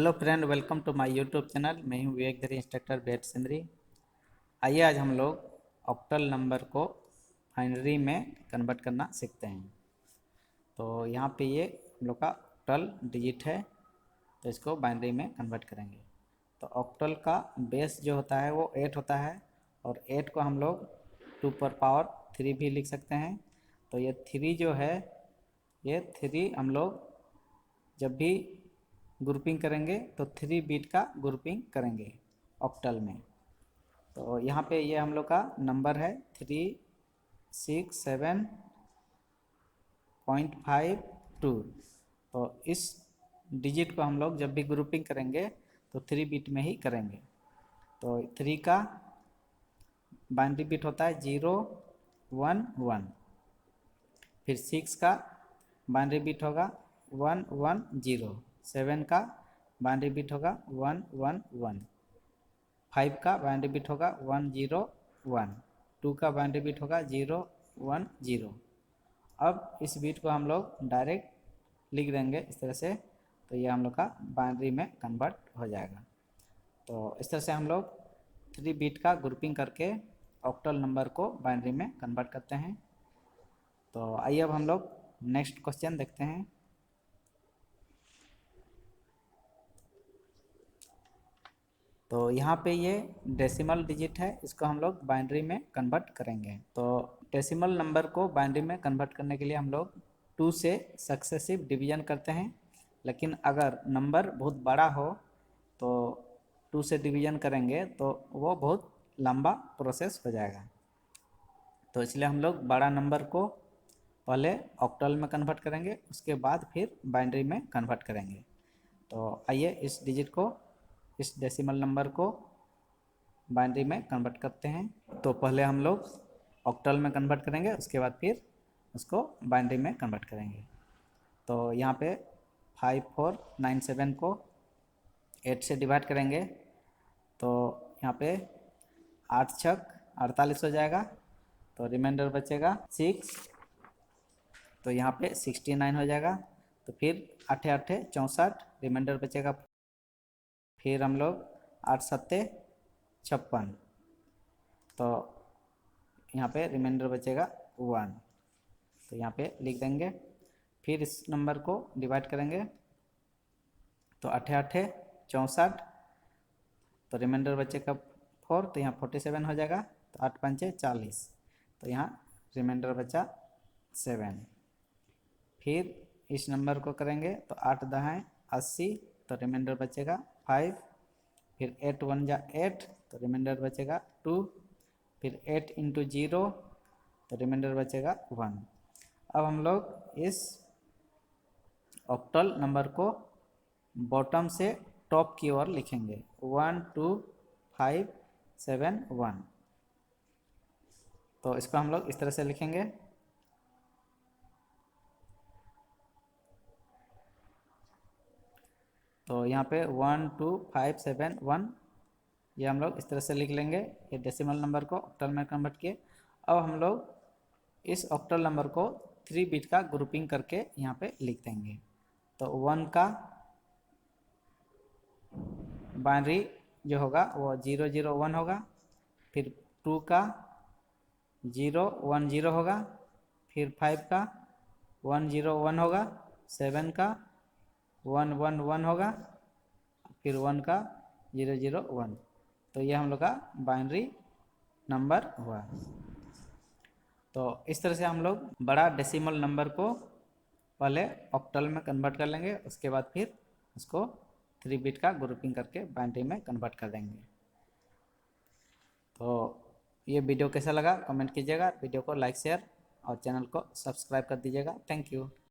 Hello friend, welcome to my YouTube channel. मैं हूं विवेक धरी, इंस्ट्रक्टर बेट सिंदरी। आइए आज हम लोग ऑक्टल नंबर को बाइनरी में कन्वर्ट करना सीखते हैं। तो यहाँ पे ये हम लोग का ऑक्टल डिजिट है, तो इसको बाइनरी में कन्वर्ट करेंगे। तो ऑक्टल का बेस जो होता है वो 8 होता है, और 8 को हम लोग 2 पर पावर 3 भी लिख सकते हैं। तो ये 3 जो है, ये 3 हम लोग जब भी ग्रुपिंग करेंगे तो 3 बीट का ग्रुपिंग करेंगे ऑक्टल में। तो यहाँ पे ये हम लोग का नंबर है 367.52। तो इस डिजिट को हम लोग जब भी ग्रुपिंग करेंगे तो 3 बीट में ही करेंगे। तो 3 का बाइनरी बीट होता है 0 1 1। फिर 6 का बाइनरी बीट होगा 1 1 0। 7 का बाइनरी बीट होगा 1 1 1। 5 का बाइनरी बीट होगा 1 0 1। 2 का बाइनरी बीट होगा 0 1 0। अब इस बीट को हम लोग डायरेक्ट लिख देंगे इस तरह से, तो ये हम लोग का बाइनरी में कन्वर्ट हो जाएगा। तो इस तरह से हम लोग 3 बीट का ग्रुपिंग करके ऑक्टल नंबर को बाइनरी में कन्वर्ट करते हैं। तो आइए अब हम लोग नेक्स्ट क्वेश्चन देखते हैं। तो यहाँ पे ये डेसिमल डिजिट है, इसको हम लोग बाइनरी में कन्वर्ट करेंगे। तो डेसिमल नंबर को बाइनरी में कन्वर्ट करने के लिए हम लोग 2 से सक्सेसिव डिवीजन करते हैं। लेकिन अगर नंबर बहुत बड़ा हो तो 2 से डिवीजन करेंगे तो वो बहुत लंबा प्रोसेस हो जाएगा। तो इसलिए हम लोग बड़ा नंबर को पहले ऑक्टल में कन्वर्ट करेंगे, उसके बाद फिर बाइनरी में कन्वर्ट करेंगे। तो आइए इस डिजिट को, इस डेसिमल नंबर को बाइनरी में कन्वर्ट करते हैं। तो पहले हम लोग ऑक्टल में कन्वर्ट करेंगे, उसके बाद फिर उसको बाइनरी में कन्वर्ट करेंगे। तो यहाँ पे 5497 को 8 से डिवाइड करेंगे, तो यहाँ पे 8 छक 48 हो जाएगा। तो रिमाइंडर बचेगा 6, तो यहाँ पे 69 हो जाएगा। तो फिर 8 8 64, रिमाइंडर बचेगा। फिर हम लोग 8 7 56, तो यहाँ पे रिमाइंडर बचेगा 1, तो यहाँ पे लिख देंगे। फिर इस नंबर को डिवाइड करेंगे, तो 8 8 64, तो रिमाइंडर बचेगा 4, तो यहाँ 47 हो जाएगा। तो 8 5 40, तो यहाँ रिमाइंडर बचा 7। फिर इस नंबर को करेंगे तो 8 10 80, तो रिमाइंडर बचेगा 5। फिर 8 1 जा 8, तो रिमाइंडर बचेगा 2। फिर 8 इंटू 0, तो रिमाइंडर बचेगा 1। अब हम लोग इस ऑक्टल नंबर को बॉटम से टॉप की ओर लिखेंगे 1 2 5 7 1। तो इसको हम लोग इस तरह से लिखेंगे। तो यहाँ पे 1 2 5 7 1, ये हम लोग इस तरह से लिख लेंगे ये डेसिमल नंबर को ऑक्टल में कन्वर्ट किए। अब हम लोग इस ऑक्टल नंबर को 3 बिट का ग्रुपिंग करके यहाँ पे लिख देंगे। तो 1 का बाइनरी जो होगा वो 0 0 1 होगा। फिर 2 का 0 1 0 होगा। फिर 5 का 1 0 1 होगा। 7 का 1 1 1 होगा। फिर 1 का 0 0 1। तो ये हम लोग का बाइनरी नंबर हुआ। तो इस तरह से हम लोग बड़ा डेसिमल नंबर को पहले ऑक्टल में कन्वर्ट कर लेंगे, उसके बाद फिर उसको 3 बिट का ग्रुपिंग करके बाइनरी में कन्वर्ट कर देंगे। तो ये वीडियो कैसा लगा कमेंट कीजिएगा, वीडियो को लाइक शेयर और चैनल को सब्सक्राइब कर दीजिएगा। Thank you.